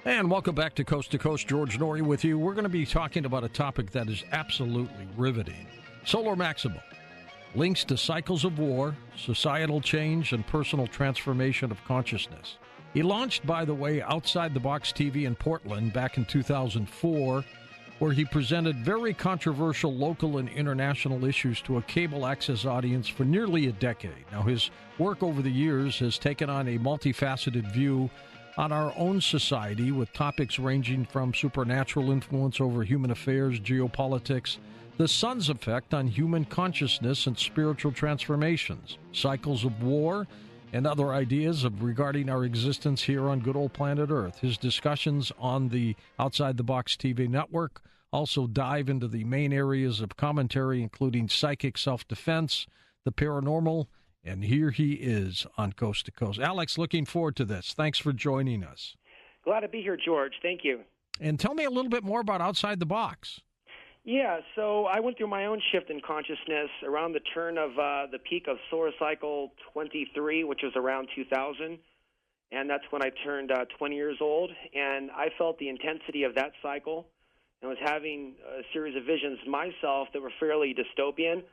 And welcome back to Coast. George Noory with you. We're going to be talking about a topic that is absolutely riveting. Solar Maximum. Links to cycles of war, societal change, and personal transformation of consciousness. He launched, by the way, Outside the Box TV in Portland back in 2004, where he presented very controversial local and international issues to a cable access audience for nearly a decade. Now, his work over the years has taken on a multifaceted view on our own society, with topics ranging from supernatural influence over human affairs, geopolitics, the sun's effect on human consciousness and spiritual transformations, cycles of war, and other ideas regarding our existence here on good old planet Earth. His discussions on the Outside the Box TV network also dive into the main areas of commentary, including psychic self-defense, the paranormal, and here he is on Coast to Coast. Alex, looking forward to this. Thanks for joining us. Glad to be here, George. Thank you. And tell me a little bit more about Outside the Box. Yeah, so I went through my own shift in consciousness around the turn of the peak of solar cycle 23, which was around 2000. And that's when I turned 20 years old. And I felt the intensity of that cycle and was having a series of visions myself that were fairly dystopian.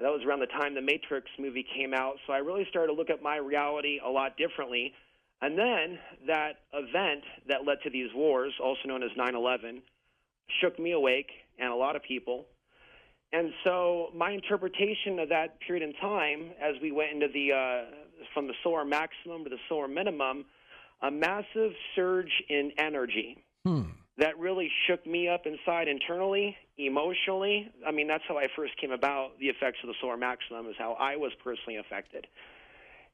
That was around the time the Matrix movie came out, so I really started to look at my reality a lot differently. And then that event that led to these wars, also known as 9/11, shook me awake and a lot of people. And so my interpretation of that period in time, as we went into from the solar maximum to the solar minimum, a massive surge in energy. That really shook me up inside internally, emotionally. I mean, that's how I first came about the effects of the solar maximum, is how I was personally affected.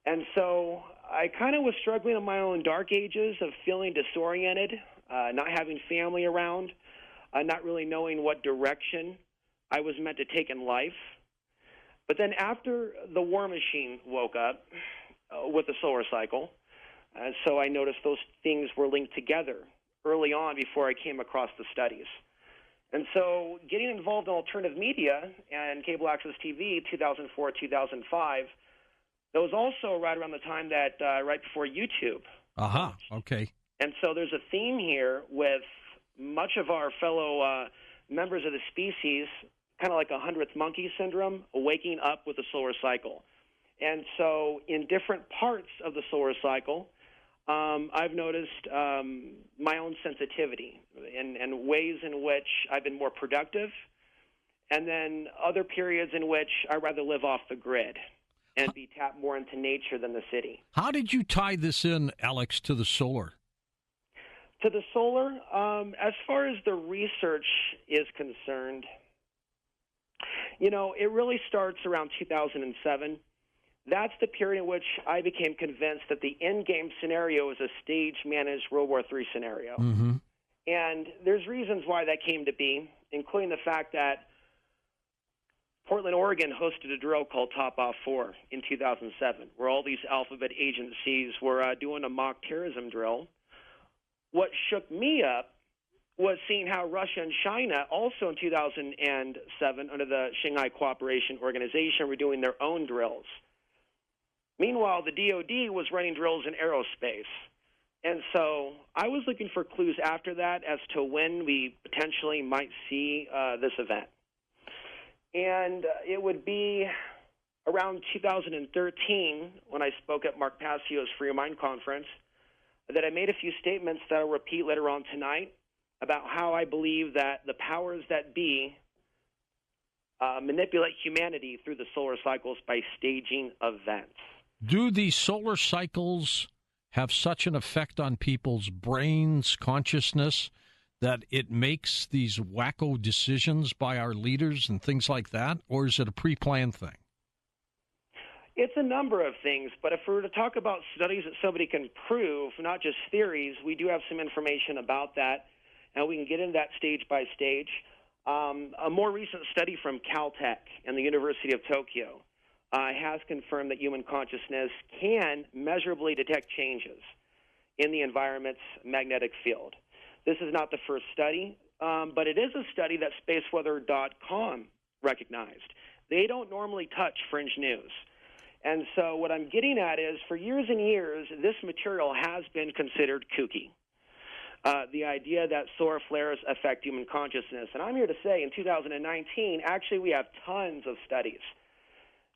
And so I kind of was struggling in my own dark ages of feeling disoriented, not having family around, not really knowing what direction I was meant to take in life. But then after the war machine woke up with the solar cycle, so I noticed those things were linked together early on before I came across the studies. And so getting involved in alternative media and cable access TV, 2004, 2005, that was also right around the time that, right before YouTube. Okay. And so there's a theme here with much of our fellow members of the species, kind of like a 100th monkey syndrome, waking up with the solar cycle. And so in different parts of the solar cycle, I've noticed my own sensitivity and ways in which I've been more productive, and then other periods in which I'd rather live off the grid and be tapped more into nature than the city. How did you tie this in, Alex, to the solar? To the solar, as far as the research is concerned, it really starts around 2007. That's the period in which I became convinced that the endgame scenario is a stage-managed World War III scenario. Mm-hmm. And there's reasons why that came to be, including the fact that Portland, Oregon hosted a drill called Top Off 4 in 2007, where all these alphabet agencies were doing a mock terrorism drill. What shook me up was seeing how Russia and China, also in 2007, under the Shanghai Cooperation Organization, were doing their own drills. Meanwhile, the DoD was running drills in aerospace. And so I was looking for clues after that as to when we potentially might see this event. And it would be around 2013 when I spoke at Mark Passio's Free Your Mind conference that I made a few statements that I'll repeat later on tonight about how I believe that the powers that be manipulate humanity through the solar cycles by staging events. Do these solar cycles have such an effect on people's brains, consciousness, that it makes these wacko decisions by our leaders and things like that? Or is it a pre-planned thing? It's a number of things, but if we were to talk about studies that somebody can prove, not just theories, we do have some information about that, and we can get into that stage by stage. A more recent study from Caltech and the University of Tokyo has confirmed that human consciousness can measurably detect changes in the environment's magnetic field. This is not the first study, but it is a study that spaceweather.com recognized. They don't normally touch fringe news. And so what I'm getting at is, for years and years, this material has been considered kooky. the idea that solar flares affect human consciousness. And I'm here to say in 2019, actually, we have tons of studies.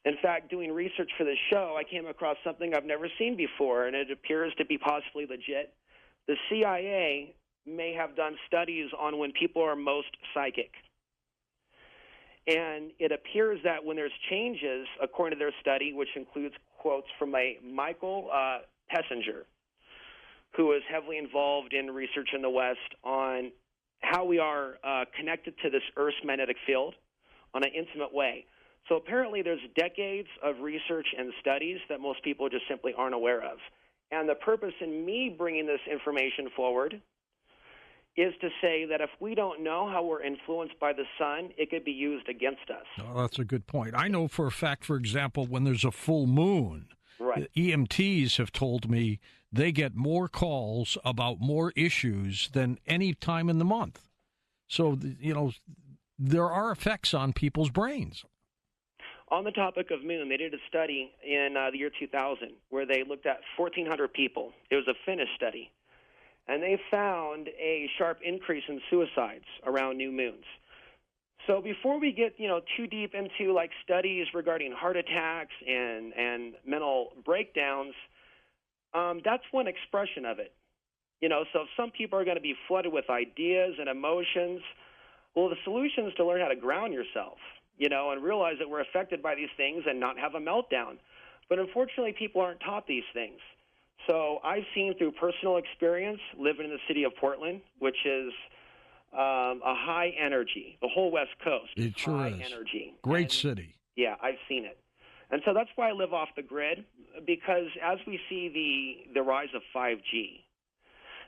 In fact, doing research for this show, I came across something I've never seen before, and it appears to be possibly legit. The CIA may have done studies on when people are most psychic. And it appears that when there's changes, according to their study, which includes quotes from a Michael Pessinger, who is heavily involved in research in the West on how we are connected to this Earth's magnetic field on an intimate way. So apparently there's decades of research and studies that most people just simply aren't aware of. And the purpose in me bringing this information forward is to say that if we don't know how we're influenced by the sun, it could be used against us. Oh, that's a good point. I know for a fact, for example, when there's a full moon, right, EMTs have told me they get more calls about more issues than any time in the month. So, there are effects on people's brains. On the topic of moon, they did a study in the year 2000 where they looked at 1,400 people. It was a Finnish study. And they found a sharp increase in suicides around new moons. So before we get, too deep into like studies regarding heart attacks and mental breakdowns, that's one expression of it. So if some people are going to be flooded with ideas and emotions, well, the solution is to learn how to ground yourself, and realize that we're affected by these things and not have a meltdown. But unfortunately, people aren't taught these things. So I've seen through personal experience living in the city of Portland, which is a high energy, the whole West Coast. It sure high is. Energy. Great city. Yeah, I've seen it. And so that's why I live off the grid, because as we see the rise of 5G,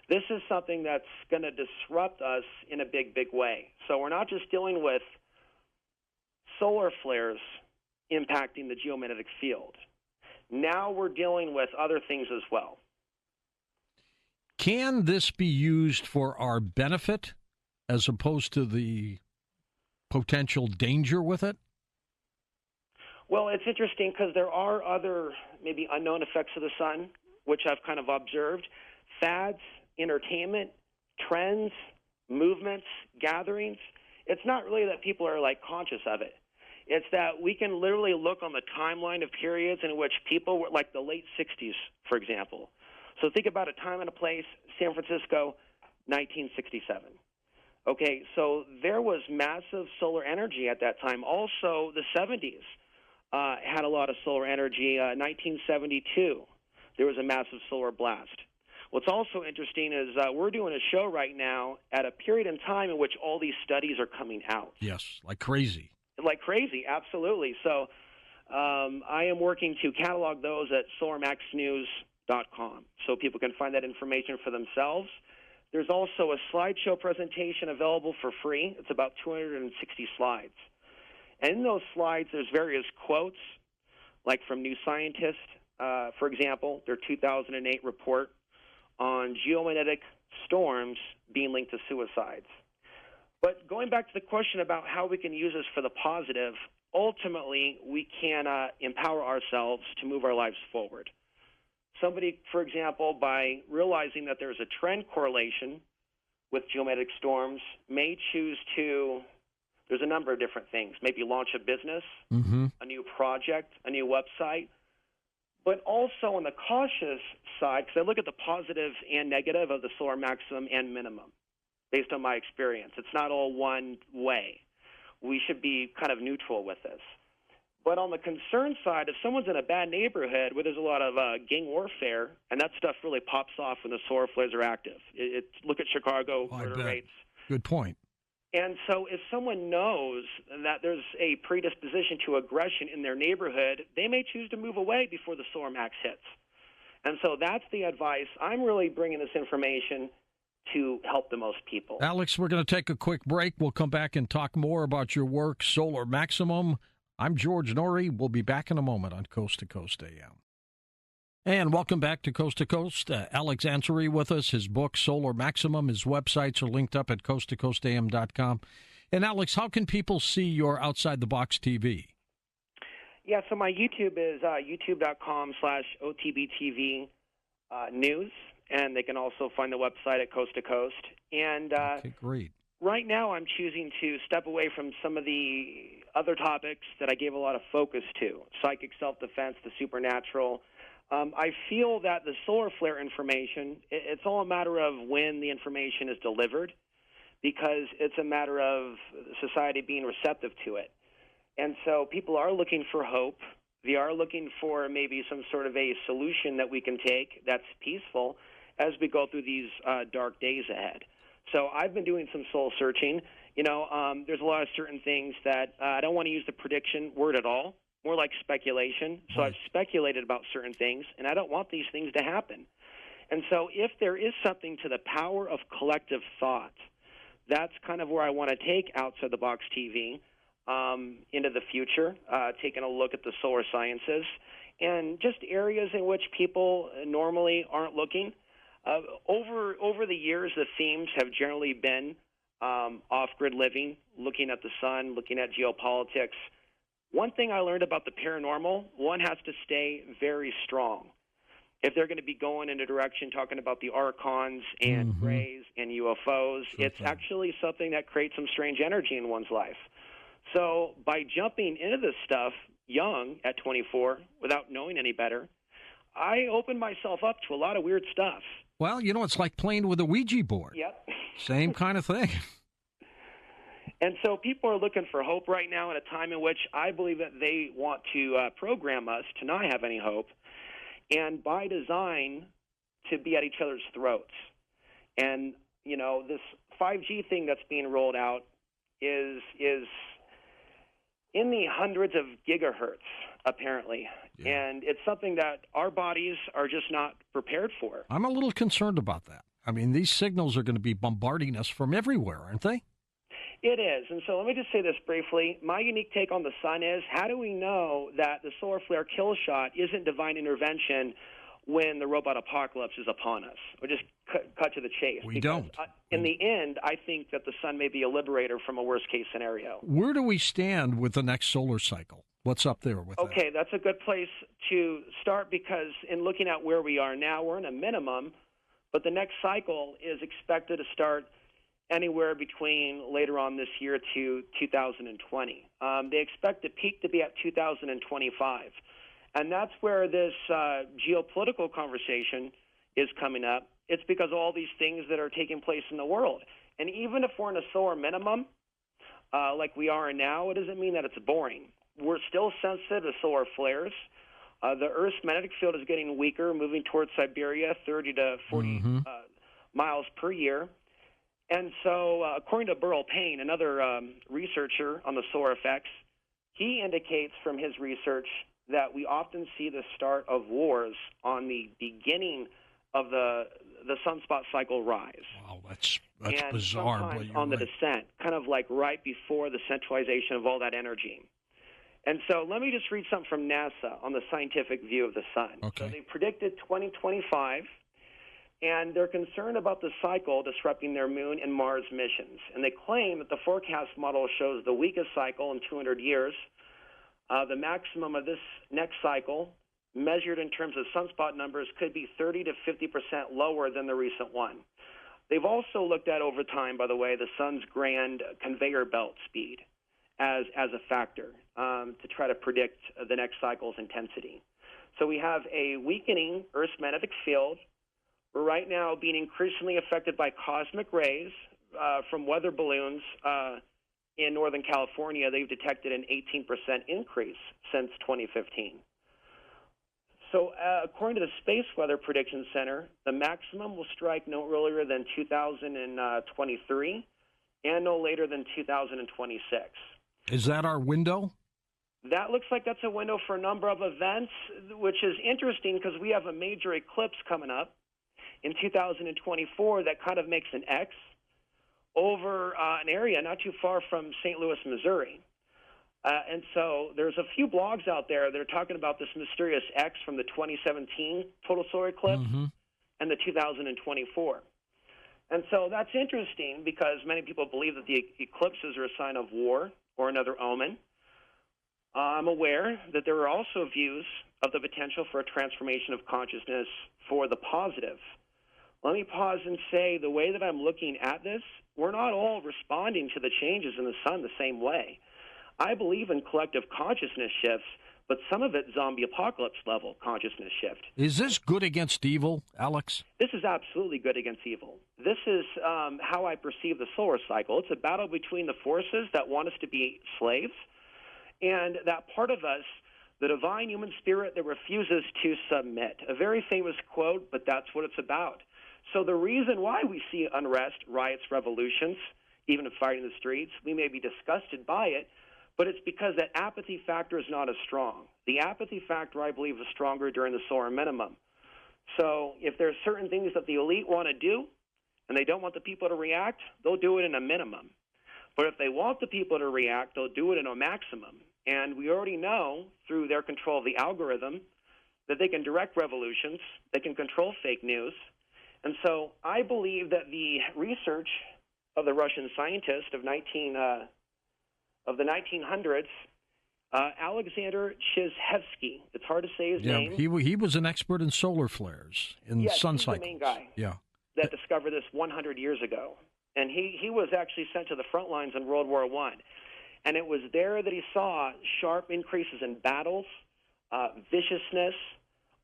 this is something that's going to disrupt us in a big, big way. So we're not just dealing with solar flares impacting the geomagnetic field. Now we're dealing with other things as well. Can this be used for our benefit as opposed to the potential danger with it? Well, it's interesting because there are other maybe unknown effects of the sun, which I've kind of observed. Fads, entertainment, trends, movements, gatherings. It's not really that people are conscious of it. It's that we can literally look on the timeline of periods in which people were like the late 60s, for example. So think about a time and a place, San Francisco, 1967. Okay, so there was massive solar energy at that time. Also, the 70s had a lot of solar energy. 1972, there was a massive solar blast. What's also interesting is we're doing a show right now at a period in time in which all these studies are coming out. Yes, like crazy. Like crazy, absolutely. So I am working to catalog those at solarmaxnews.com so people can find that information for themselves. There's also a slideshow presentation available for free. It's about 260 slides. And in those slides, there's various quotes, like from New Scientist, for example, their 2008 report on geomagnetic storms being linked to suicides. But going back to the question about how we can use this for the positive, ultimately we can empower ourselves to move our lives forward. Somebody, for example, by realizing that there's a trend correlation with geomagnetic storms, may choose to, there's a number of different things, maybe launch a business, a new project, a new website, but also on the cautious side, because I look at the positive and negative of the solar maximum and minimum. Based on my experience, it's not all one way. We should be kind of neutral with this. But on the concern side, if someone's in a bad neighborhood where there's a lot of gang warfare, and that stuff really pops off when the solar flares are active. Look at Chicago murder rates. Good point. And so if someone knows that there's a predisposition to aggression in their neighborhood, they may choose to move away before the solar max hits. And so that's the advice. I'm really bringing this information to help the most people. Alex, we're going to take a quick break. We'll come back and talk more about your work, Solar Maximum. I'm George Noory. We'll be back in a moment on Coast to Coast AM. And welcome back to Coast to Coast. Alex Ansary with us. His book, Solar Maximum, his websites are linked up at coasttocoastam.com. And Alex, how can people see your Outside the Box TV? Yeah, so my YouTube is youtube.com/OTBTV news. and they can also find the website at Coast to Coast. And Okay, great. right now I'm choosing to step away from some of the other topics that I gave a lot of focus to, psychic self-defense, the supernatural. I feel that the solar flare information, it's all a matter of when the information is delivered, because it's a matter of society being receptive to it. And so people are looking for hope. They are looking for maybe some sort of a solution that we can take that's peaceful as we go through these dark days ahead. So I've been doing some soul searching. There's a lot of certain things that I don't want to use the prediction word at all, more like speculation. So I've speculated about certain things, and I don't want these things to happen. And so if there is something to the power of collective thought, that's kind of where I want to take Outside the Box TV into the future, taking a look at the solar sciences and just areas in which people normally aren't looking. Over the years, the themes have generally been off-grid living, looking at the sun, looking at geopolitics. One thing I learned about the paranormal, one has to stay very strong. If they're going to be going in a direction talking about the archons and rays and UFOs, it's actually something that creates some strange energy in one's life. So by jumping into this stuff young at 24 without knowing any better, I opened myself up to a lot of weird stuff. Well, it's like playing with a Ouija board. Yep. Same kind of thing. And so people are looking for hope right now at a time in which I believe that they want to program us to not have any hope, and by design to be at each other's throats. And, this 5G thing that's being rolled out is in the hundreds of gigahertz, apparently. Yeah. And it's something that our bodies are just not prepared for. I'm a little concerned about that. I mean, these signals are going to be bombarding us from everywhere, aren't they? It is. And so let me just say this briefly. My unique take on the sun is, how do we know that the solar flare kill shot isn't divine intervention when the robot apocalypse is upon us? We'll just cut to the chase. We don't. In the end, I think that the sun may be a liberator from a worst-case scenario. Where do we stand with the next solar cycle? What's up there with that? Okay, that's a good place to start, because in looking at where we are now, we're in a minimum, but the next cycle is expected to start anywhere between later on this year to 2020. They expect the peak to be at 2025. And that's where this geopolitical conversation is coming up. It's because of all these things that are taking place in the world. And even if we're in a solar minimum, like we are now, it doesn't mean that it's boring. We're still sensitive to solar flares. The Earth's magnetic field is getting weaker, moving towards Siberia, 30 to 40 miles per year. And so, according to Burl Payne, another researcher on the solar effects, he indicates from his research that we often see the start of wars on the beginning of the sunspot cycle rise. Wow, that's and bizarre. Sometimes on the descent, kind of like right before the centralization of all that energy. And so let me just read something from NASA on the scientific view of the sun. Okay. So they predicted 2025, and they're concerned about the cycle disrupting their Moon and Mars missions. And they claim that the forecast model shows the weakest cycle in 200 years. The maximum of this next cycle, measured in terms of sunspot numbers, could be 30 to 50% lower than the recent one. They've also looked at, over time, by the way, the sun's grand conveyor belt speed as a factor to try to predict the next cycle's intensity. So we have a weakening Earth's magnetic field. We're right now being increasingly affected by cosmic rays from weather balloons. In Northern California, they've detected an 18% increase since 2015. So according to the Space Weather Prediction Center, the maximum will strike no earlier than 2023 and no later than 2026. Is that our window? That looks like that's a window for a number of events, which is interesting because we have a major eclipse coming up in 2024 that kind of makes an X over an area not too far from St. Louis, Missouri. And so there's a few blogs out there that are talking about this mysterious X from the 2017 total solar eclipse and the 2024. And so that's interesting because many people believe that the eclipses are a sign of war or another omen. I'm aware that there are also views of the potential for a transformation of consciousness for the positive. let me pause and say the way that I'm looking at this, we're not all responding to the changes in the sun the same way. I believe in collective consciousness shifts, but some of it zombie apocalypse level consciousness shift. Is this good against evil, Alex? This is absolutely good against evil. This is how I perceive the solar cycle. It's a battle between the forces that want us to be slaves and that part of us, the divine human spirit that refuses to submit. A very famous quote, but that's what it's about. So the reason why we see unrest, riots, revolutions, even fighting in the streets, we may be disgusted by it, but it's because that apathy factor is not as strong. The apathy factor, I believe, is stronger during the solar minimum. So if there's certain things that the elite want to do and they don't want the people to react, they'll do it in a minimum. But if they want the people to react, they'll do it in a maximum. And we already know through their control of the algorithm that they can direct revolutions, they can control fake news. And so I believe that the research of the Russian scientist of the 1900s, Alexander Chizhevsky. It's hard to say his name. He was an expert in solar flares, in sun cycles. The main guy yeah. that discovered this 100 years ago. And he was actually sent to the front lines in World War I. And it was there that he saw sharp increases in battles, viciousness,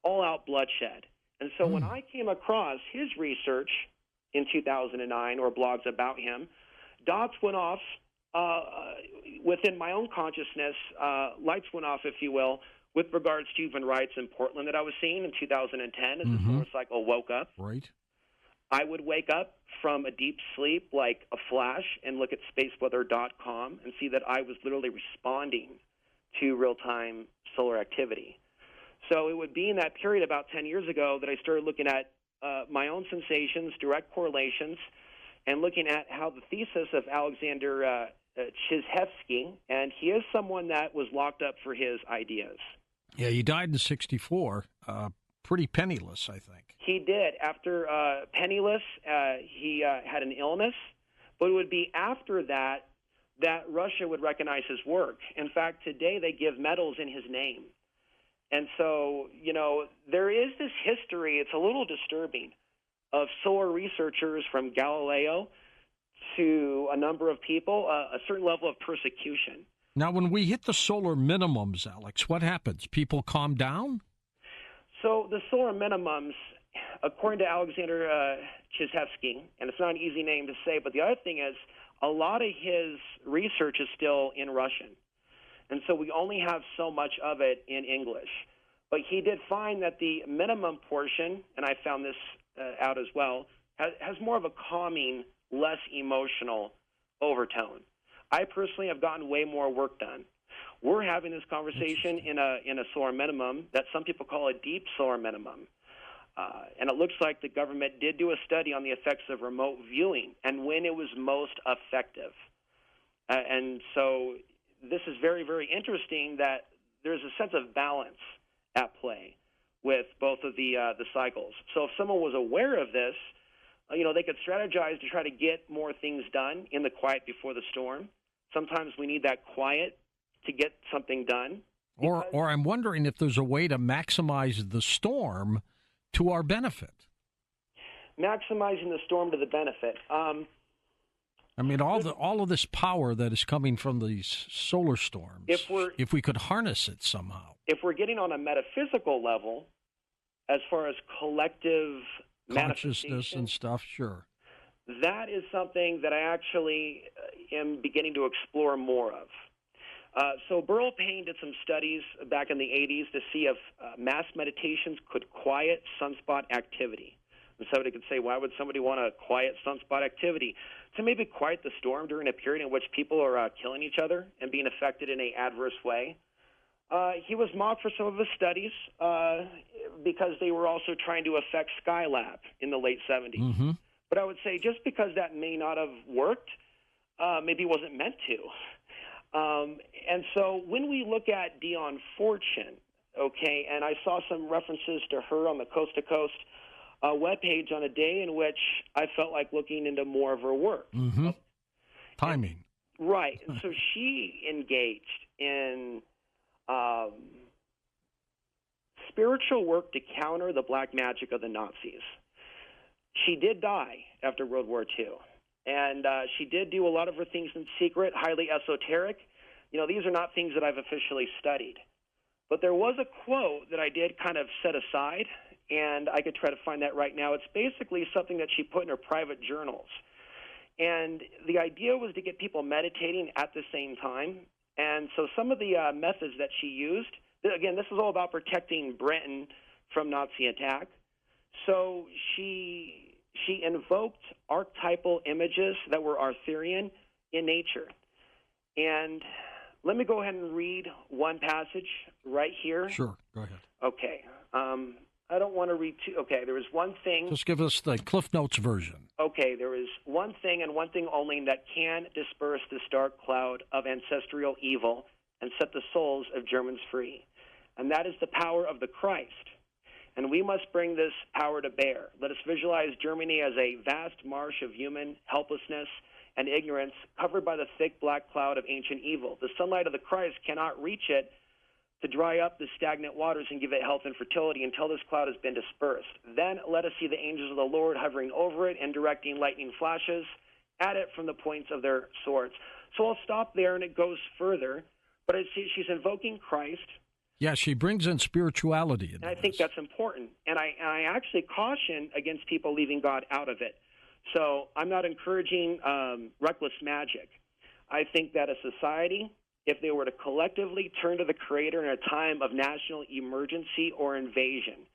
all-out bloodshed. And so when I came across his research in 2009, or blogs about him, dots went off within my own consciousness, lights went off, if you will, with regards to human rights in Portland that I was seeing in 2010 as the solar cycle woke up. Right. I would wake up from a deep sleep like a flash and look at spaceweather.com and see that I was literally responding to real-time solar activity. So it would be in that period about 10 years ago that I started looking at my own sensations, direct correlations, and looking at how the thesis of Alexander Chizhevsky, and he is someone that was locked up for his ideas. Yeah, he died in 1964, pretty penniless, I think. He did. After penniless, he had an illness, but it would be after that that Russia would recognize his work. In fact, today they give medals in his name. And so, you know, there is this history, it's a little disturbing, of solar researchers from Galileo to a number of people, a certain level of persecution. Now, when we hit the solar minimums, Alex, what happens? People calm down? So the solar minimums, according to Alexander Chizhevsky, and it's not an easy name to say, but the other thing is a lot of his research is still in Russian. And so we only have so much of it in English. But he did find that the minimum portion, and I found this out as well, has more of a calming, less emotional overtone. I personally have gotten way more work done. We're having this conversation in a solar minimum that some people call a deep solar minimum. And it looks like the government did do a study on the effects of remote viewing and when it was most effective. And so this is very, very interesting that there's a sense of balance at play with both of the cycles. So if someone was aware of this, you know, they could strategize to try to get more things done in the quiet before the storm. Sometimes we need that quiet to get something done. Or I'm wondering if there's a way to maximize the storm to our benefit. Maximizing the storm to the benefit. I mean, all of this power that is coming from these solar storms, if we could harness it somehow. If we're getting on a metaphysical level, as far as collective consciousness and stuff, sure. That is something that I actually am beginning to explore more of. So Burl Payne did some studies back in the 80s to see if mass meditations could quiet sunspot activity. And somebody could say, why would somebody want to quiet sunspot activity? To maybe quiet the storm during a period in which people are killing each other and being affected in an adverse way. He was mocked for some of his studies because they were also trying to affect Skylab in the late 70s. Mm-hmm. But I would say just because that may not have worked, maybe it wasn't meant to. And so when we look at Dion Fortune, okay, and I saw some references to her on the Coast to Coast webpage on a day in which I felt like looking into more of her work. Mm-hmm. Timing. Right. And so she engaged in spiritual work to counter the black magic of the Nazis. She did die after World War II, and she did do a lot of her things in secret, highly esoteric. These are not things that I've officially studied. But there was a quote that I did kind of set aside, and I could try to find that right now. It's basically something that she put in her private journals. And the idea was to get people meditating at the same time. And so some of the methods that she used, again, this is all about protecting Britain from Nazi attack. So she invoked archetypal images that were Arthurian in nature. And let me go ahead and read one passage right here. Sure, go ahead. Okay. I don't want to read too. Okay, there was one thing. Just give us the Cliff Notes version. Okay, there is one thing and one thing only that can disperse this dark cloud of ancestral evil and set the souls of Germans free, and that is the power of the Christ. And we must bring this power to bear. Let us visualize Germany as a vast marsh of human helplessness and ignorance covered by the thick black cloud of ancient evil. The sunlight of the Christ cannot reach it to dry up the stagnant waters and give it health and fertility until this cloud has been dispersed. Then let us see the angels of the Lord hovering over it and directing lightning flashes at it from the points of their swords. So I'll stop there, and it goes further. But she's invoking Christ. Yeah, she brings in spirituality. And I think that's important. And I actually caution against people leaving God out of it. So I'm not encouraging reckless magic. I think that a society, if they were to collectively turn to the Creator in a time of national emergency or invasion,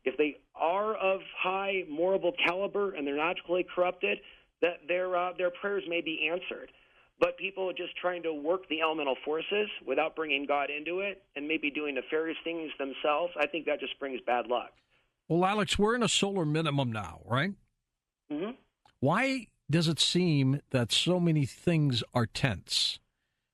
if they are of high moral caliber and they're not totally corrupted, that their prayers may be answered. But people just trying to work the elemental forces without bringing God into it and maybe doing nefarious things themselves, I think that just brings bad luck. Well, Alex, we're in a solar minimum now, right? Mm-hmm. Why does it seem that so many things are tense?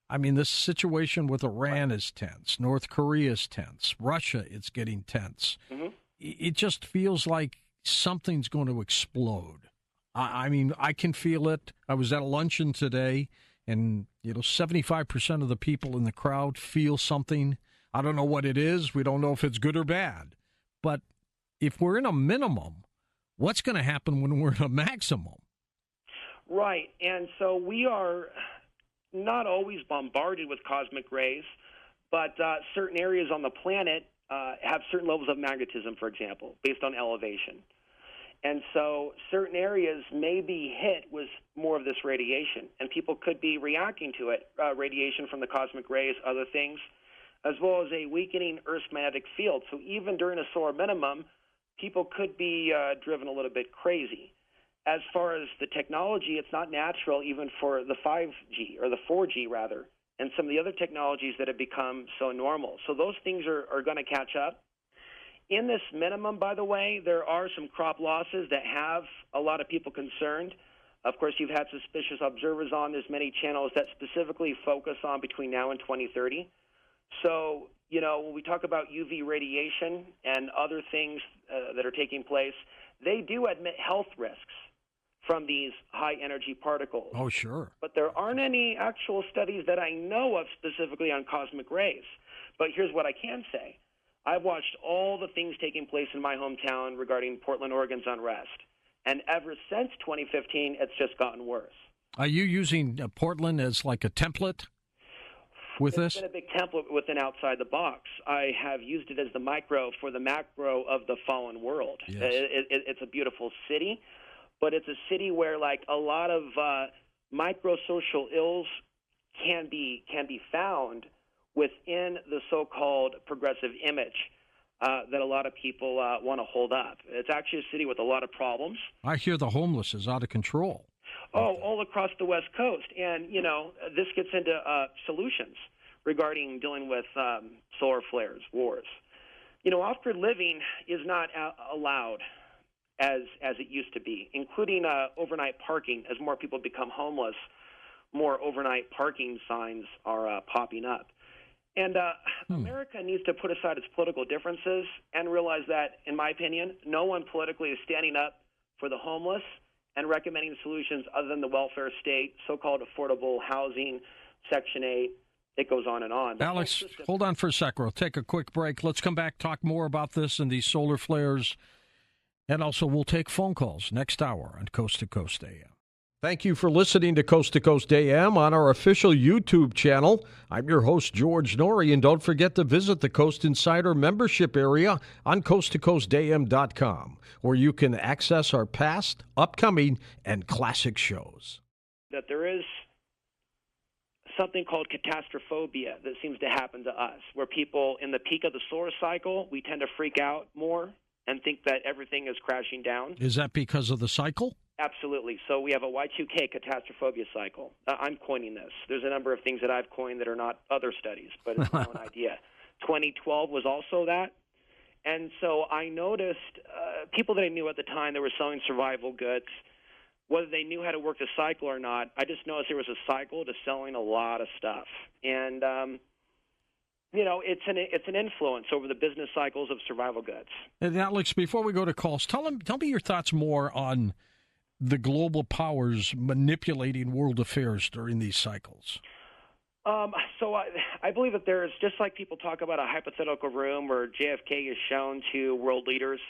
I mean, this situation with Iran is tense. North Korea is tense. Russia, it's getting tense. Mm-hmm. It just feels like something's going to explode. I mean, I can feel it. I was at a luncheon today, and 75% of the people in the crowd feel something. I don't know what it is. We don't know if it's good or bad. But if we're in a minimum, what's going to happen when we're in a maximum? Right. And so we are not always bombarded with cosmic rays, but certain areas on the planet have certain levels of magnetism, for example, based on elevation. And so certain areas may be hit with more of this radiation, and people could be reacting to it, radiation from the cosmic rays, other things, as well as a weakening Earth's magnetic field. So even during a solar minimum, people could be driven a little bit crazy. As far as the technology, it's not natural even for the 5G, or the 4G rather, and some of the other technologies that have become so normal. So those things are going to catch up. In this minimum, by the way, there are some crop losses that have a lot of people concerned. Of course, you've had suspicious observers on. There's many channels that specifically focus on between now and 2030. So, when we talk about UV radiation and other things that are taking place, they do admit health risks from these high-energy particles. Oh, sure. But there aren't any actual studies that I know of specifically on cosmic rays. But here's what I can say. I've watched all the things taking place in my hometown regarding Portland, Oregon's unrest. And ever since 2015, it's just gotten worse. Are you using Portland as like a template with this? It's been a big template within outside the box. I have used it as the micro for the macro of the fallen world. Yes. It's a beautiful city, but it's a city where like a lot of micro-social ills can be found within the so-called progressive image that a lot of people want to hold up. It's actually a city with a lot of problems. I hear the homeless is out of control. Oh, all across the West Coast. And, this gets into solutions regarding dealing with solar flares, wars. Off-grid living is not allowed as it used to be, including overnight parking. As more people become homeless, more overnight parking signs are popping up. And America needs to put aside its political differences and realize that, in my opinion, no one politically is standing up for the homeless and recommending solutions other than the welfare state, so-called affordable housing, Section 8. It goes on and on. Alex, hold on for a sec. We'll take a quick break. Let's come back, talk more about this and these solar flares. And also, we'll take phone calls next hour on Coast to Coast AM. Thank you for listening to Coast AM on our official YouTube channel. I'm your host, George Noory, and don't forget to visit the Coast Insider membership area on coasttocoastam.com, where you can access our past, upcoming, and classic shows. That there is something called catastrophobia that seems to happen to us, where people in the peak of the solar cycle, we tend to freak out more and think that everything is crashing down. Is that because of the cycle? Absolutely. So we have a Y2K catastrophobia cycle. I'm coining this. There's a number of things that I've coined that are not other studies, but it's my own idea. 2012 was also that. And so I noticed people that I knew at the time that were selling survival goods, whether they knew how to work the cycle or not, I just noticed there was a cycle to selling a lot of stuff. And, it's an influence over the business cycles of survival goods. And Alex, before we go to calls, tell me your thoughts more on the global powers manipulating world affairs during these cycles. So I believe that there's, just like people talk about a hypothetical room where JFK is shown to world leaders,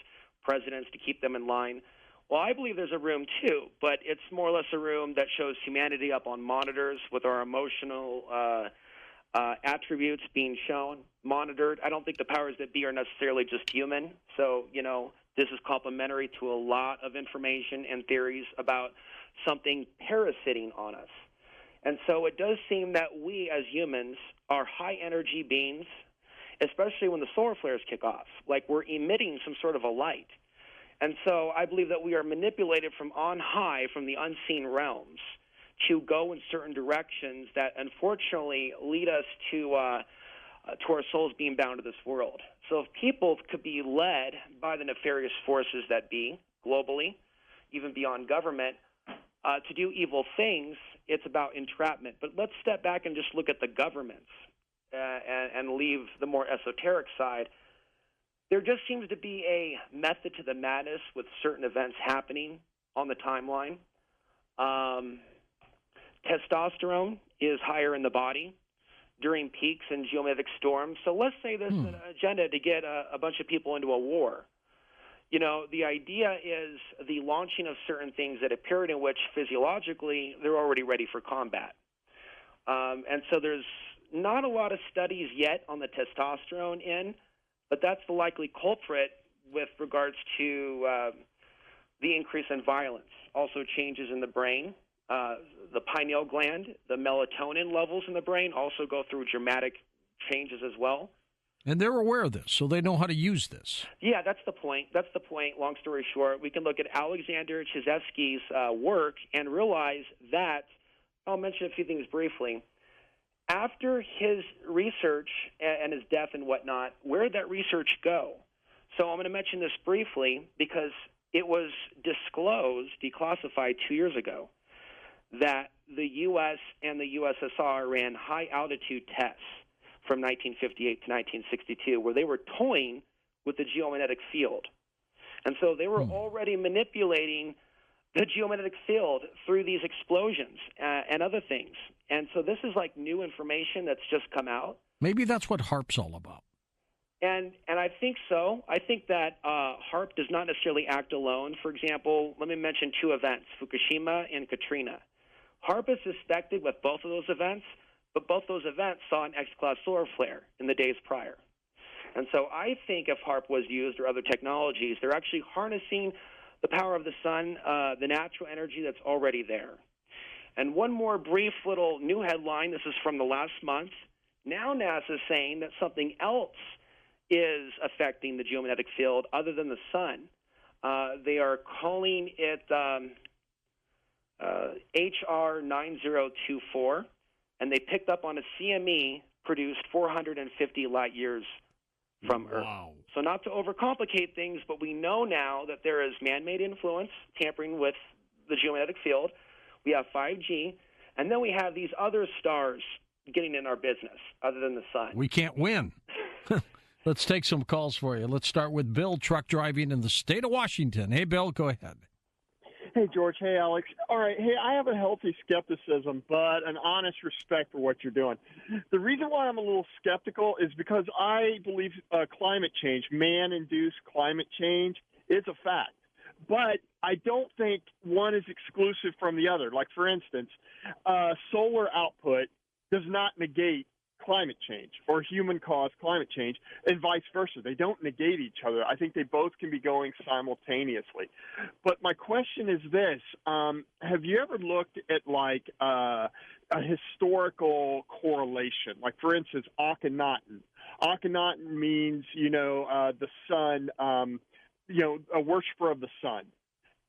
presidents, to keep them in line. Well, I believe there's a room too, but it's more or less a room that shows humanity up on monitors with our emotional attributes being shown, monitored. I don't think the powers that be are necessarily just human. So, this is complementary to a lot of information and theories about something parasiting on us. And so it does seem that we as humans are high-energy beings, especially when the solar flares kick off, like we're emitting some sort of a light. And so I believe that we are manipulated from on high, from the unseen realms, to go in certain directions that unfortunately lead us to our souls being bound to this world. So if people could be led by the nefarious forces that be, globally, even beyond government, to do evil things, it's about entrapment. But let's step back and just look at the governments and leave the more esoteric side. There just seems to be a method to the madness with certain events happening on the timeline. Testosterone is higher in the body during peaks and geomagnetic storms. So let's say there's an agenda to get a bunch of people into a war. The idea is the launching of certain things at a period in which physiologically they're already ready for combat. And so there's not a lot of studies yet on the testosterone end, but that's the likely culprit with regards to the increase in violence. Also changes in the brain. The pineal gland, the melatonin levels in the brain also go through dramatic changes as well. And they're aware of this, so they know how to use this. Yeah, that's the point. Long story short, we can look at Alexander Chizevsky's work and realize that, I'll mention a few things briefly. After his research and his death and whatnot, where did that research go? So I'm going to mention this briefly because it was declassified 2 years ago, that the U.S. and the USSR ran high-altitude tests from 1958 to 1962, where they were toying with the geomagnetic field. And so they were already manipulating the geomagnetic field through these explosions and other things. And so this is like new information that's just come out. Maybe that's what HAARP's all about. And I think so. I think that HAARP does not necessarily act alone. For example, let me mention two events, Fukushima and Katrina. HAARP is suspected with both of those events, but both those events saw an X-class solar flare in the days prior. And so I think if HAARP was used or other technologies, they're actually harnessing the power of the sun, the natural energy that's already there. And one more brief little new headline, this is from the last month. Now NASA is saying that something else is affecting the geomagnetic field other than the sun. They are calling it HR 9024, and they picked up on a CME produced 450 light years from Earth. So not to overcomplicate things, but we know now that there is man-made influence tampering with the geomagnetic field. We have 5G, and then we have these other stars getting in our business other than the sun. We can't win. Let's take some calls for you. Let's start with Bill, truck driving in the state of Washington. Hey, Bill, go ahead. Hey, George. Hey, Alex. All right. Hey, I have a healthy skepticism, but an honest respect for what you're doing. The reason why I'm a little skeptical is because I believe climate change, man-induced climate change, is a fact. But I don't think one is exclusive from the other. Like, for instance, solar output does not negate climate change or human-caused climate change, and vice versa. They don't negate each other. I think they both can be going simultaneously. But my question is this. Have you ever looked at, like, a historical correlation? Like, for instance, Akhenaten. Akhenaten means, the sun, a worshiper of the sun.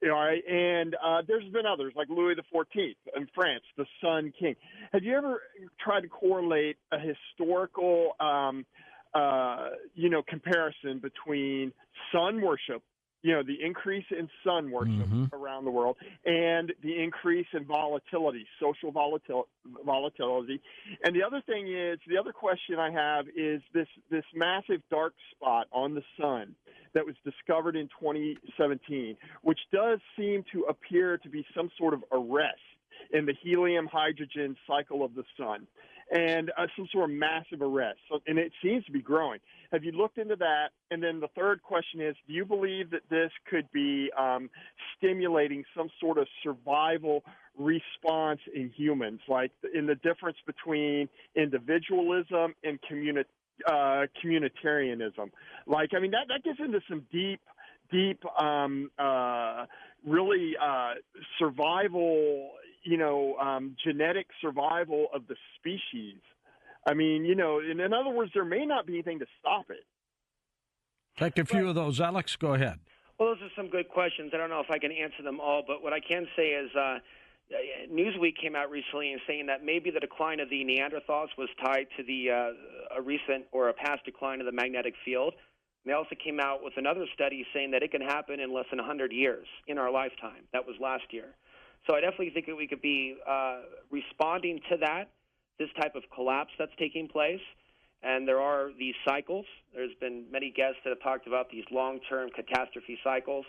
All right, and there's been others like Louis XIV in France, the Sun King. Have you ever tried to correlate a historical, comparison between sun worship, the increase in sun worship around the world, and the increase in volatility, social volatility? And the other question I have is this massive dark spot on the sun that was discovered in 2017, which does seem to appear to be some sort of arrest in the helium-hydrogen cycle of the sun, and some sort of massive arrest. And it seems to be growing. Have you looked into that? And then the third question is, do you believe that this could be stimulating some sort of survival response in humans, like in the difference between individualism and communitarianism? Like, I mean, that gets into some deep, really survival, genetic survival of the species. I mean, in other words, there may not be anything to stop it. Take a few of those, Alex. Go ahead. Well, those are some good questions. I don't know if I can answer them all, but what I can say is Newsweek came out recently and saying that maybe the decline of the Neanderthals was tied to a recent or a past decline of the magnetic field. And they also came out with another study saying that it can happen in less than 100 years in our lifetime. That was last year. So I definitely think that we could be responding to this type of collapse that's taking place. And there are these cycles. There's been many guests that have talked about these long-term catastrophe cycles.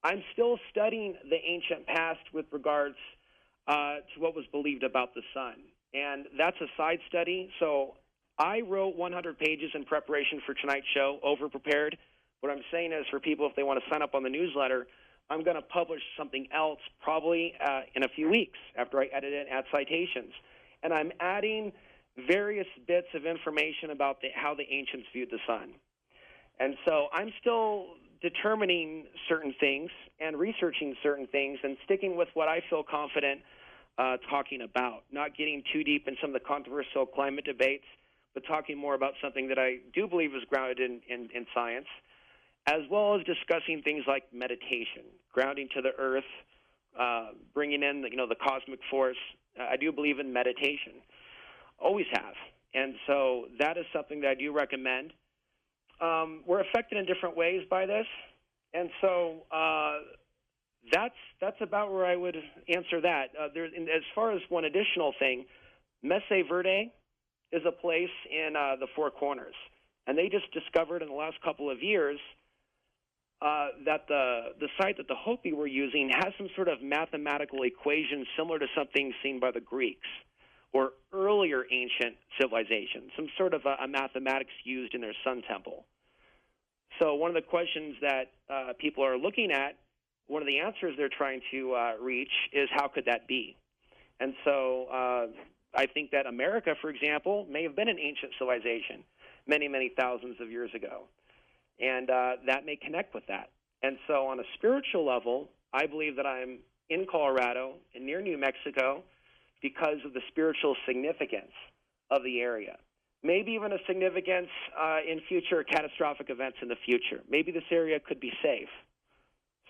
I'm still studying the ancient past with regards to what was believed about the sun. And that's a side study. So I wrote 100 pages in preparation for tonight's show, over-prepared. What I'm saying is for people, if they want to sign up on the newsletter, I'm going to publish something else probably in a few weeks after I edit it and add citations. And I'm adding various bits of information about how the ancients viewed the sun. And so I'm still determining certain things and researching certain things and sticking with what I feel confident talking about, not getting too deep in some of the controversial climate debates, but talking more about something that I do believe is grounded in science, as well as discussing things like meditation, grounding to the earth, bringing in the cosmic force. I do believe in meditation, always have. And so that is something that I do recommend. We're affected in different ways by this, and so that's about where I would answer that. As far as one additional thing, Mesa Verde is a place in the Four Corners, and they just discovered in the last couple of years that the site that the Hopi were using has some sort of mathematical equation similar to something seen by the Greeks or earlier ancient civilizations, some sort of a mathematics used in their sun temple. So one of the questions that people are looking at, one of the answers they're trying to reach is how could that be? And so I think that America, for example, may have been an ancient civilization many, many thousands of years ago. And that may connect with that. And so on a spiritual level, I believe that I'm in Colorado and near New Mexico because of the spiritual significance of the area. Maybe even a significance in future catastrophic events in the future. Maybe this area could be safe.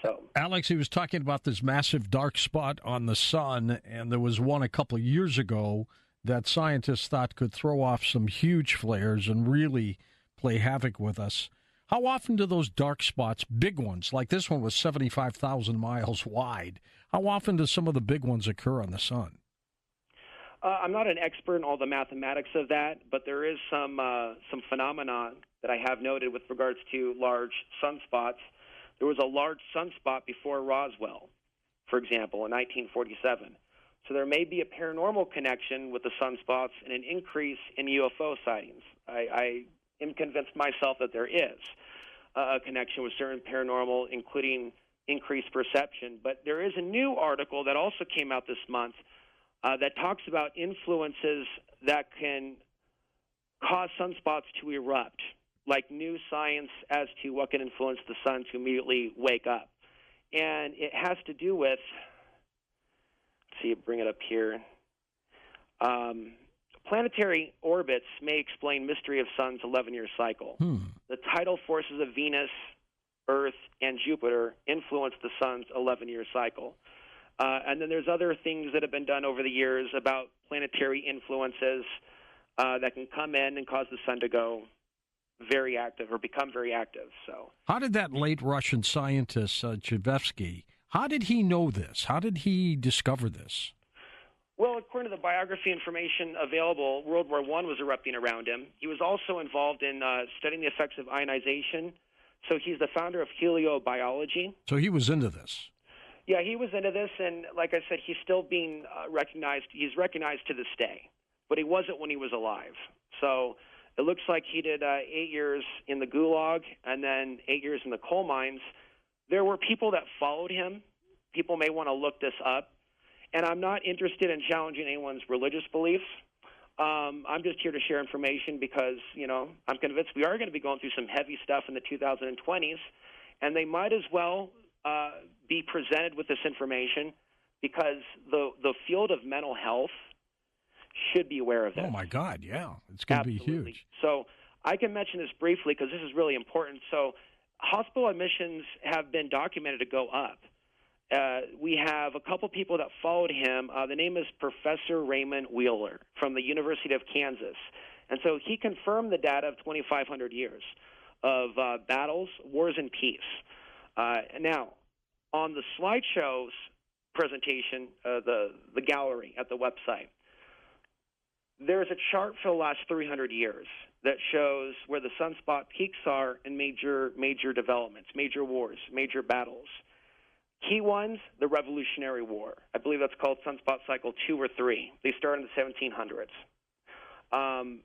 So, Alex, he was talking about this massive dark spot on the sun, and there was one a couple of years ago that scientists thought could throw off some huge flares and really play havoc with us. How often do those dark spots, big ones, like this one was 75,000 miles wide, how often do some of the big ones occur on the sun? I'm not an expert in all the mathematics of that, but there is some phenomenon that I have noted with regards to large sunspots. There was a large sunspot before Roswell, for example, in 1947. So there may be a paranormal connection with the sunspots and an increase in UFO sightings. I am convinced myself that there is a connection with certain paranormal, including increased perception. But there is a new article that also came out this month that talks about influences that can cause sunspots to erupt, like new science as to what can influence the sun to immediately wake up. And it has to do with, let's see, bring it up here. Planetary orbits may explain mystery of sun's 11-year cycle. The tidal forces of Venus, Earth, and Jupiter influence the sun's 11-year cycle. And then there's other things that have been done over the years about planetary influences that can come in and cause the sun to go very active or become very active. So, how did that late Russian scientist, Chevsky, how did he know this? How did he discover this? Well, according to the biography information available, World War I was erupting around him. He was also involved in studying the effects of ionization. So he's the founder of heliobiology. So he was into this. Yeah, he was into this, and like I said, he's still being recognized. He's recognized to this day, but he wasn't when he was alive. So it looks like he did 8 years in the Gulag and then 8 years in the coal mines. There were people that followed him. People may want to look this up. And I'm not interested in challenging anyone's religious beliefs. I'm just here to share information because, I'm convinced we are going to be going through some heavy stuff in the 2020s, and they might as well be presented with this information because the field of mental health should be aware of this. Oh, my God, yeah. It's going to be huge. So I can mention this briefly because this is really important. So hospital admissions have been documented to go up. We have a couple people that followed him. The name is Professor Raymond Wheeler from the University of Kansas. And so he confirmed the data of 2,500 years of battles, wars, and peace. Now, on the slideshow's presentation, the gallery at the website, there's a chart for the last 300 years that shows where the sunspot peaks are in major developments, major wars, major battles. Key ones, the Revolutionary War. I believe that's called Sunspot Cycle 2 or 3. They started in the 1700s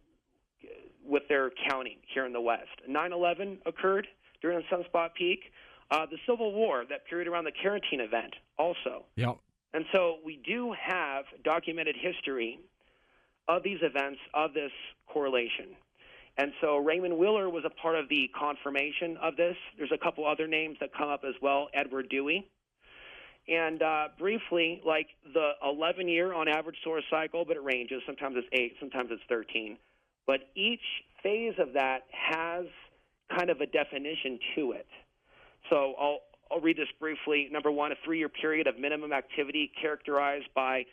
with their counting here in the West. 9/11 occurred during the sunspot peak. The Civil War, that period around the Carantine event, also. Yep. And so we do have documented history of these events, of this correlation. And so Raymond Wheeler was a part of the confirmation of this. There's a couple other names that come up as well, Edward Dewey. And briefly, like the 11-year on average solar cycle, but it ranges. Sometimes it's 8, sometimes it's 13. But each phase of that has kind of a definition to it. So I'll read this briefly. Number one, a 3-year period of minimum activity characterized by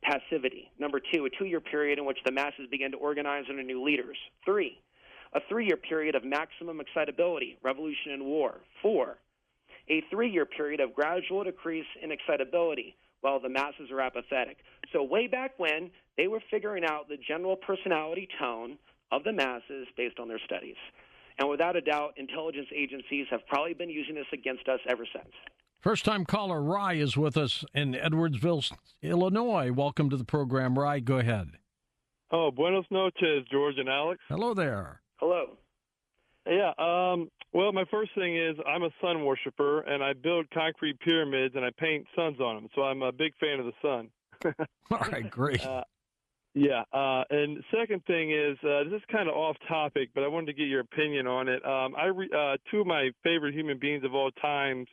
passivity. Number two, a 2-year period in which the masses begin to organize under new leaders. 3, a 3-year period of maximum excitability, revolution and war. 4, a 3-year period of gradual decrease in excitability while the masses are apathetic. So way back when, they were figuring out the general personality tone of the masses based on their studies. And without a doubt, intelligence agencies have probably been using this against us ever since. First-time caller Rye is with us in Edwardsville, Illinois. Welcome to the program, Rye. Go ahead. Oh, buenos noches, George and Alex. Hello there. Hello. Yeah, well, my first thing is I'm a sun worshiper, and I build concrete pyramids, and I paint suns on them, so I'm a big fan of the sun. All right, great. And second thing is, this is kind of off topic, but I wanted to get your opinion on it. Two of my favorite human beings of all times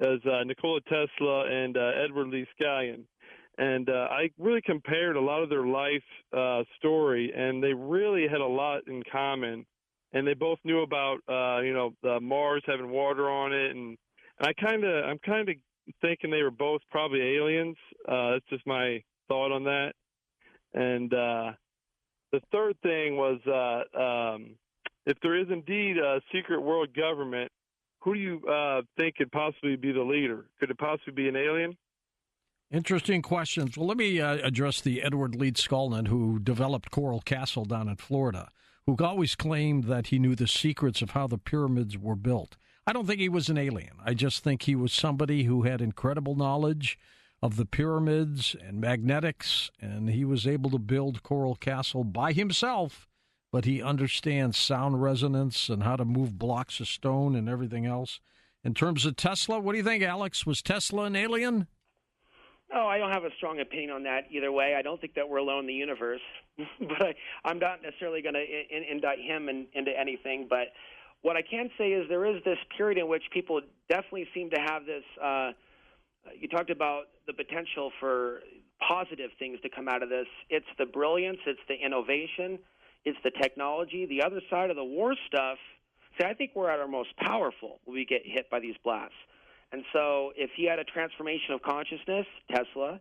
is Nikola Tesla and Edward Lee Stallion. And I really compared a lot of their life story, and they really had a lot in common. And they both knew about, Mars having water on it. And I'm kind of thinking they were both probably aliens. That's just my thought on that. And the third thing was, if there is indeed a secret world government, who do you think could possibly be the leader? Could it possibly be an alien? Interesting questions. Well, let me address the Edward Lee Stallion, who developed Coral Castle down in Florida, who always claimed that he knew the secrets of how the pyramids were built. I don't think he was an alien. I just think he was somebody who had incredible knowledge of the pyramids and magnetics, and he was able to build Coral Castle by himself, but he understands sound resonance and how to move blocks of stone and everything else. In terms of Tesla, what do you think, Alex? Was Tesla an alien? Oh, I don't have a strong opinion on that either way. I don't think that we're alone in the universe, but I'm not necessarily going to indict him into anything. But what I can say is there is this period in which people definitely seem to have this. You talked about the potential for positive things to come out of this. It's the brilliance, it's the innovation, it's the technology. The other side of the war stuff, see, I think we're at our most powerful when we get hit by these blasts. And so if he had a transformation of consciousness, Tesla,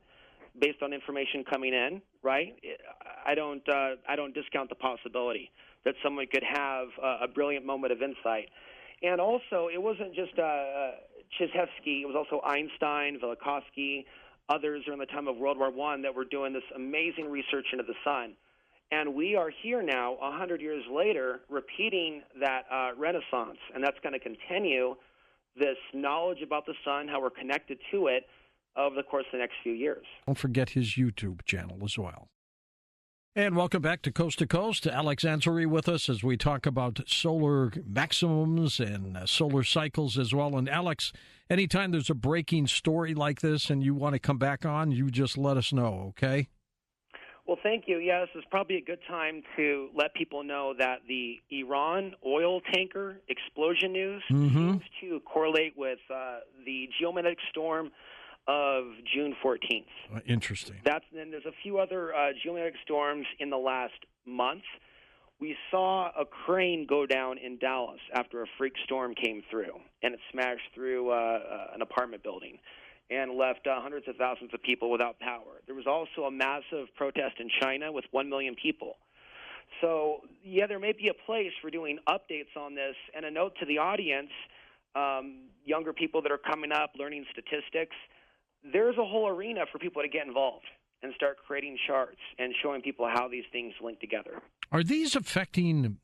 based on information coming in, right, I don't discount the possibility that someone could have a brilliant moment of insight. And also, it wasn't just Chizhevsky. It was also Einstein, Velikovsky, others during the time of World War I that were doing this amazing research into the sun. And we are here now, 100 years later, repeating that renaissance. And that's going to continue, this knowledge about the sun, how we're connected to it, over the course of the next few years. Don't forget his YouTube channel as well. And welcome back to Coast, Alex Ansary with us as we talk about solar maximums and solar cycles as well. And Alex, anytime there's a breaking story like this and you want to come back on, you just let us know, okay? Well, thank you. Yeah, this is probably a good time to let people know that the Iran oil tanker explosion news seems to correlate with the geomagnetic storm of June 14th. Interesting. Then there's a few other geomagnetic storms in the last month. We saw a crane go down in Dallas after a freak storm came through, and it smashed through an apartment building and left hundreds of thousands of people without power. There was also a massive protest in China with 1 million people. So, yeah, there may be a place for doing updates on this. And a note to the audience, younger people that are coming up, learning statistics, there's a whole arena for people to get involved and start creating charts and showing people how these things link together. Are these affecting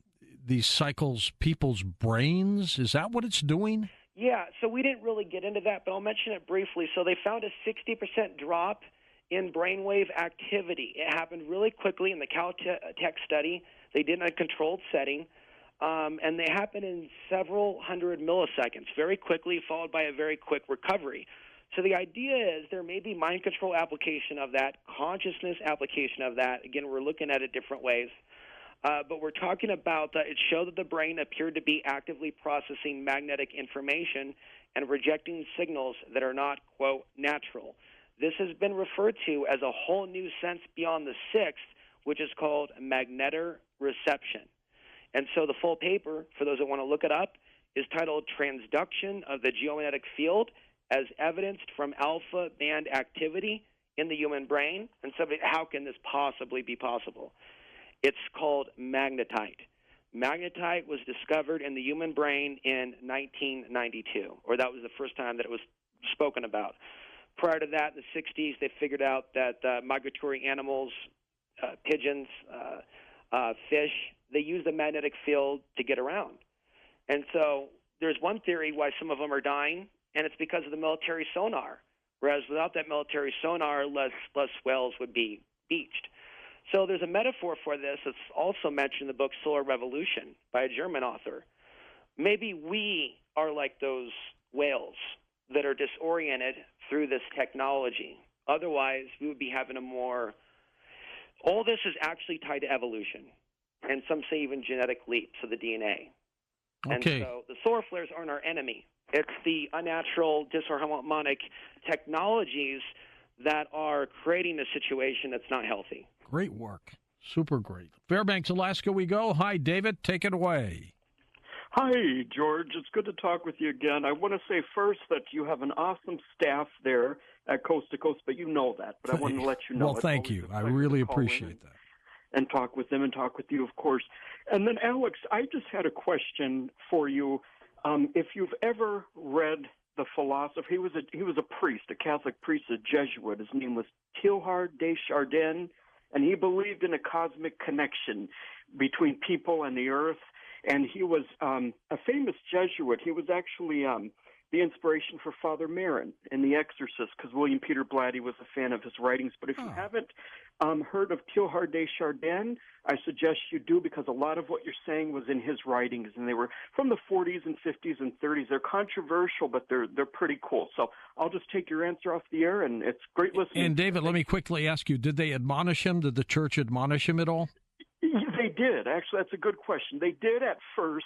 these cycles people's brains? Is that what it's doing? Yeah, so we didn't really get into that, but I'll mention it briefly. So they found a 60% drop in brainwave activity. It happened really quickly in the Caltech study. They did it in a controlled setting, and they happened in several hundred milliseconds, very quickly, followed by a very quick recovery. So the idea is there may be mind control application of that, consciousness application of that. Again, we're looking at it different ways. But we're talking about it showed that the brain appeared to be actively processing magnetic information and rejecting signals that are not, quote, natural. This has been referred to as a whole new sense beyond the sixth, which is called magnetoreception. And so the full paper, for those that want to look it up, is titled Transduction of the Geomagnetic Field as Evidenced from Alpha Band Activity in the Human Brain. And so how can this possibly be possible? It's called magnetite. Magnetite was discovered in the human brain in 1992, or that was the first time that it was spoken about. Prior to that, in the 60s, they figured out that migratory animals, pigeons, fish, they use the magnetic field to get around. And so there's one theory why some of them are dying, and it's because of the military sonar, whereas without that military sonar, less whales would be beached. So there's a metaphor for this that's also mentioned in the book Solar Revolution by a German author. Maybe we are like those whales that are disoriented through this technology. Otherwise, we would be having a more – all this is actually tied to evolution, and some say even genetic leaps of the DNA. Okay. And so the solar flares aren't our enemy. It's the unnatural, disharmonic technologies that are creating a situation that's not healthy. Great work. Super great. Fairbanks, Alaska we go. Hi, David. Take it away. Hi, George. It's good to talk with you again. I want to say first that you have an awesome staff there at Coast to Coast, but you know that. But I wanted to let you know. Well, thank you. I really appreciate that. And talk with them and talk with you, of course. And then, Alex, I just had a question for you. If you've ever read the philosopher, he was a priest, a Catholic priest, a Jesuit. His name was Teilhard de Chardin, and he believed in a cosmic connection between people and the earth. And he was a famous Jesuit. He was actually the inspiration for Father Merrin in The Exorcist, because William Peter Blatty was a fan of his writings. But if you haven't heard of Teilhard de Chardin, I suggest you do, because a lot of what you're saying was in his writings, and they were from the 40s and 50s and 30s. They're controversial, but they're pretty cool. So I'll just take your answer off the air, and it's great listening. And David, let me quickly ask you, did they admonish him? Did the church admonish him at all? They did. Actually, that's a good question. They did at first,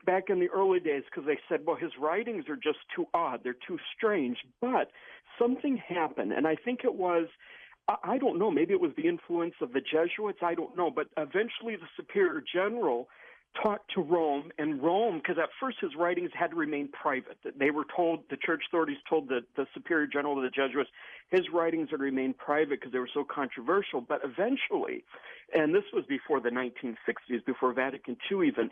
back in the early days, because they said, well, his writings are just too odd. They're too strange. But something happened, and I think it was, I don't know, maybe it was the influence of the Jesuits. I don't know. But eventually the Superior General talked to Rome, and Rome, because at first his writings had to remain private. They were told, the church authorities told the Superior General of the Jesuits, his writings had to remain private because they were so controversial. But eventually, and this was before the 1960s, before Vatican II even,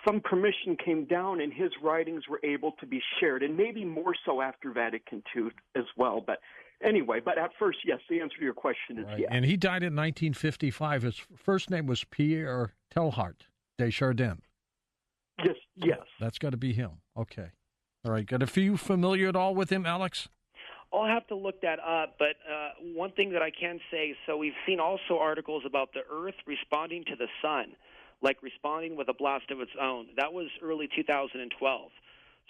some permission came down and his writings were able to be shared, and maybe more so after Vatican II as well. But anyway, but at first, yes, the answer to your question is yes. And he died in 1955. His first name was Pierre Teilhard de Chardin. Yes. That's got to be him. Okay. All right. Got a few familiar at all with him, Alex? I'll have to look that up, but one thing that I can say, so we've seen also articles about the Earth responding to the sun, like responding with a blast of its own. That was early 2012.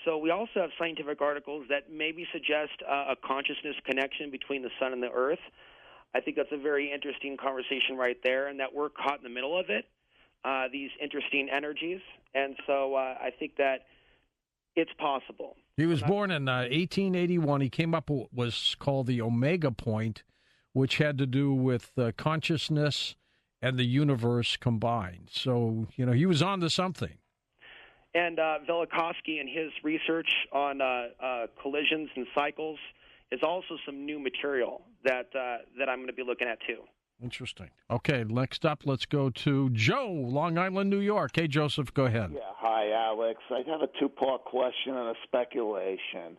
So we also have scientific articles that maybe suggest a consciousness connection between the sun and the Earth. I think that's a very interesting conversation right there, and that we're caught in the middle of it, these interesting energies. And so I think that it's possible. He was born in 1881. He came up with what was called the Omega Point, which had to do with consciousness and the universe combined. So, he was on to something. And Velikovsky and his research on collisions and cycles is also some new material that I'm going to be looking at, too. Interesting. Okay, next up, let's go to Joe, Long Island, New York. Hey, Joseph, go ahead. Yeah, hi, Alex. I have a two-part question and a speculation.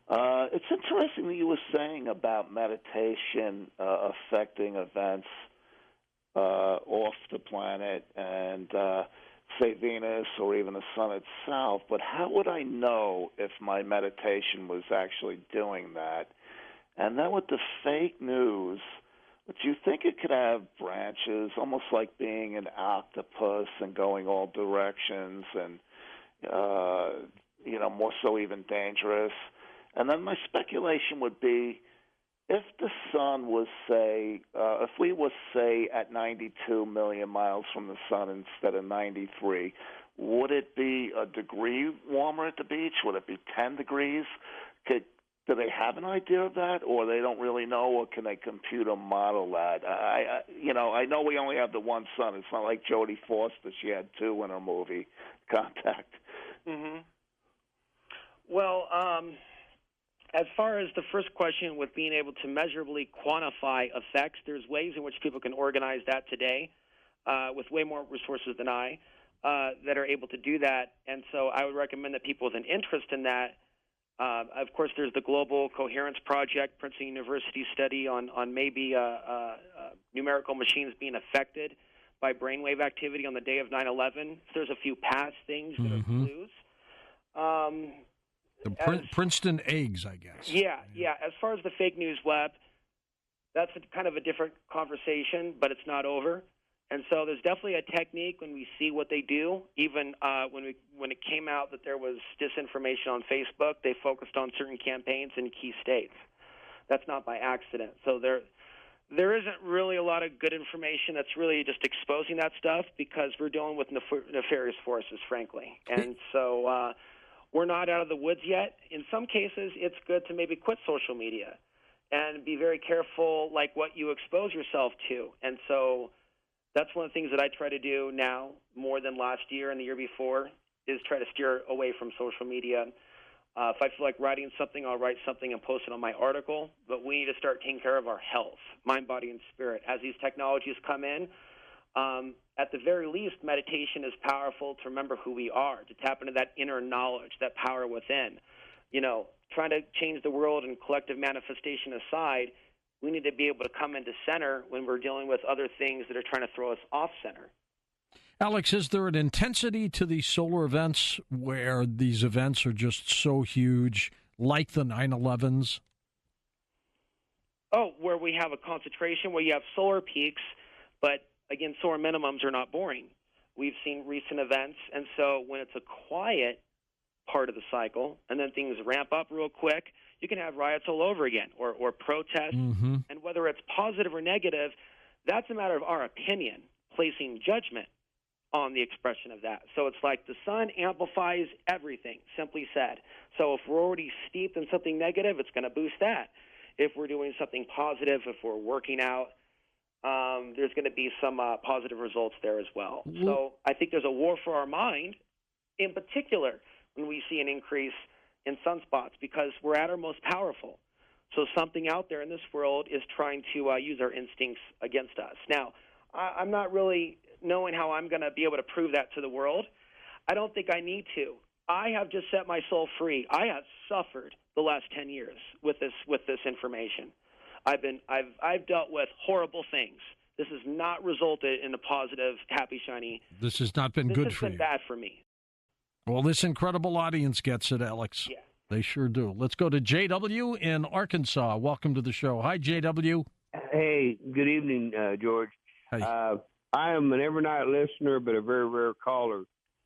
It's interesting that you were saying about meditation affecting events off the planet and, say, Venus or even the sun itself, but how would I know if my meditation was actually doing that? And then with the fake news, do you think it could have branches, almost like being an octopus and going all directions and, more so even dangerous? And then my speculation would be, if the sun was, say, if we were, say, at 92 million miles from the sun instead of 93, would it be a degree warmer at the beach? Would it be 10 degrees? Do they have an idea of that, or they don't really know, or can they computer model that? I know we only have the one sun. It's not like Jodie Foster. She had two in her movie, Contact. Mm-hmm. Well, as far as the first question with being able to measurably quantify effects, there's ways in which people can organize that today with way more resources than I that are able to do that. And so I would recommend that people with an interest in that, of course, there's the Global Coherence Project, Princeton University study on maybe numerical machines being affected by brainwave activity on the day of 9/11. There's a few past things that are clues. Princeton eggs, I guess. Yeah. As far as the fake news web, that's kind of a different conversation, but it's not over. And so there's definitely a technique when we see what they do. Even when it came out that there was disinformation on Facebook, they focused on certain campaigns in key states. That's not by accident. So there isn't really a lot of good information that's really just exposing that stuff, because we're dealing with nefarious forces, frankly. And so we're not out of the woods yet. In some cases, it's good to maybe quit social media and be very careful, like what you expose yourself to. And so that's one of the things that I try to do now more than last year and the year before, is try to steer away from social media. If I feel like writing something, I'll write something and post it on my article. But we need to start taking care of our health, mind, body, and spirit. As these technologies come in, at the very least, meditation is powerful to remember who we are, to tap into that inner knowledge, that power within. Trying to change the world and collective manifestation aside, we need to be able to come into center when we're dealing with other things that are trying to throw us off center. Alex, is there an intensity to these solar events where these events are just so huge, like the 9/11s? Oh, where we have a concentration where you have solar peaks, but again, solar minimums are not boring. We've seen recent events, and so when it's a quiet part of the cycle, and then things ramp up real quick, you can have riots all over again, or protests. Mm-hmm. And whether it's positive or negative, that's a matter of our opinion, placing judgment on the expression of that. So it's like the sun amplifies everything, simply said. So if we're already steeped in something negative, it's going to boost that. If we're doing something positive, if we're working out, there's going to be some positive results there as well. So I think there's a war for our mind, in particular, when we see an increase in sunspots, because we're at our most powerful. So something out there in this world is trying to use our instincts against us. Now, I'm not really knowing how I'm going to be able to prove that to the world. I don't think I need to. I have just set my soul free. I have suffered the last 10 years with this information. I've dealt with horrible things. This has not resulted in a positive, happy, shiny. This has not been good for you. This has been bad for me. Well, this incredible audience gets it, Alex. Yeah. They sure do. Let's go to JW in Arkansas. Welcome to the show. Hi, JW. Hey, good evening, George. Hey. I am an every night listener, but a very rare caller.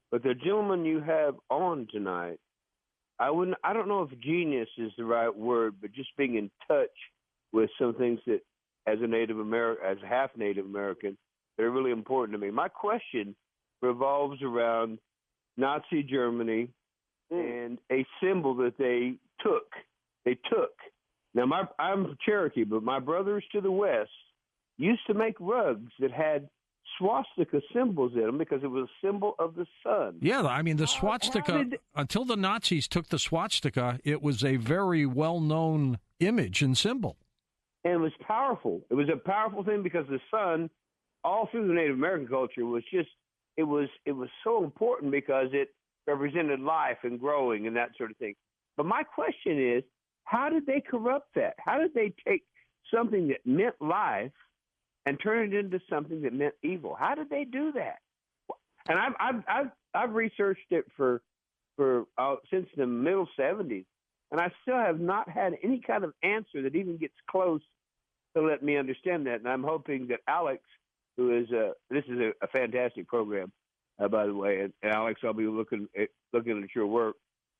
But the gentleman you have on tonight, I don't know if genius is the right word, but just being in touch with some things that, as a half Native American, that are really important to me. My question revolves around Nazi Germany and a symbol that they took. Now, I'm Cherokee, but my brothers to the west used to make rugs that had swastika symbols in them because it was a symbol of the sun. Yeah, I mean, the swastika, until the Nazis took the swastika, it was a very well-known image and symbol. And it was powerful. It was a powerful thing because the sun, all through the Native American culture, was just, it was so important because it represented life and growing and that sort of thing. But my question is, how did they corrupt that? How did they take something that meant life and turn it into something that meant evil? How did they do that? And I've researched it for since the middle 70s, and I still have not had any kind of answer that even gets close to let me understand that. And I'm hoping that Alex, this is a fantastic program, by the way, and Alex, I'll be looking at your work.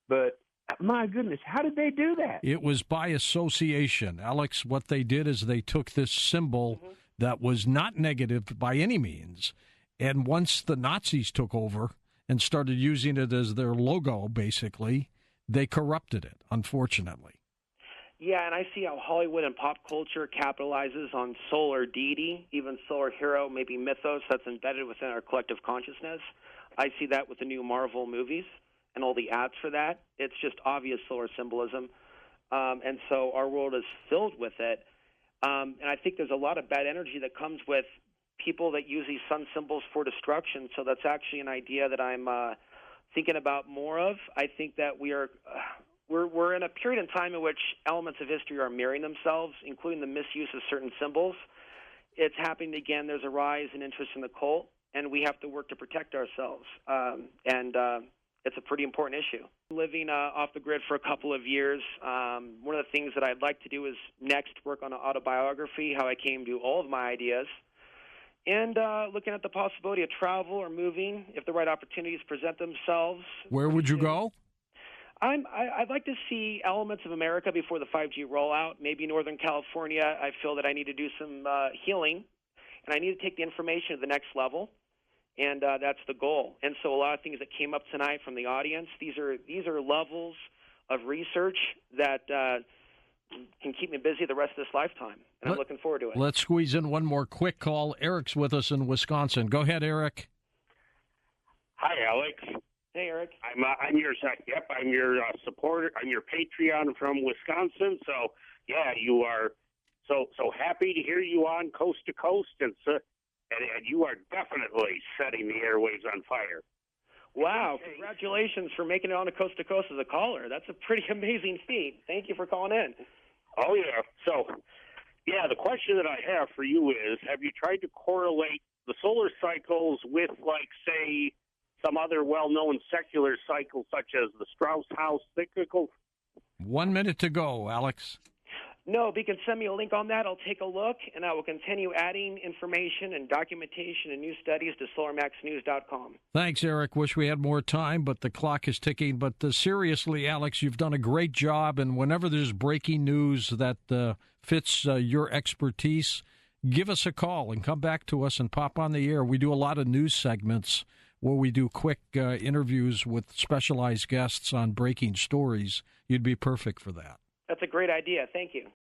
But my goodness, how did they do that? It was by association. Alex, what they did is they took this symbol that was not negative by any means, and once the Nazis took over and started using it as their logo, basically, they corrupted it, unfortunately. Yeah, and I see how Hollywood and pop culture capitalizes on solar deity, even solar hero, maybe mythos that's embedded within our collective consciousness. I see that with the new Marvel movies and all the ads for that. It's just obvious solar symbolism. And so our world is filled with it. And I think there's a lot of bad energy that comes with people that use these sun symbols for destruction. So that's actually an idea that I'm thinking about more of. I think that we're in a period in time in which elements of history are mirroring themselves, including the misuse of certain symbols. It's happening again. There's a rise in interest in the cult, and we have to work to protect ourselves. And it's a pretty important issue. Living off the grid for a couple of years, one of the things that I'd like to do is next work on an autobiography, how I came to all of my ideas, and looking at the possibility of travel or moving if the right opportunities present themselves. Where would you go? I'd like to see elements of America before the 5G rollout, maybe Northern California. I feel that I need to do some healing, and I need to take the information to the next level, and that's the goal. And so a lot of things that came up tonight from the audience, these are levels of research that can keep me busy the rest of this lifetime, and I'm looking forward to it. Let's squeeze in one more quick call. Eric's with us in Wisconsin. Go ahead, Eric. Hi, Alex. Hey, Eric. I'm your supporter. I'm your Patreon from Wisconsin. So yeah, you are so happy to hear you on Coast to Coast, and you are definitely setting the airwaves on fire. Wow! Congratulations for making it on to Coast as a caller. That's a pretty amazing feat. Thank you for calling in. Oh yeah. So yeah, the question that I have for you is: have you tried to correlate the solar cycles with, like, say, some other well-known secular cycles, such as the Strauss house cyclical? 1 minute to go, Alex. No, if you can send me a link on that, I'll take a look, and I will continue adding information and documentation and new studies to solarmaxnews.com. Thanks, Eric. Wish we had more time, but the clock is ticking. But seriously, Alex, you've done a great job, and whenever there's breaking news that fits your expertise, give us a call and come back to us and pop on the air. We do a lot of news segments where we do quick interviews with specialized guests on breaking stories. You'd be perfect for that. That's a great idea. Thank you.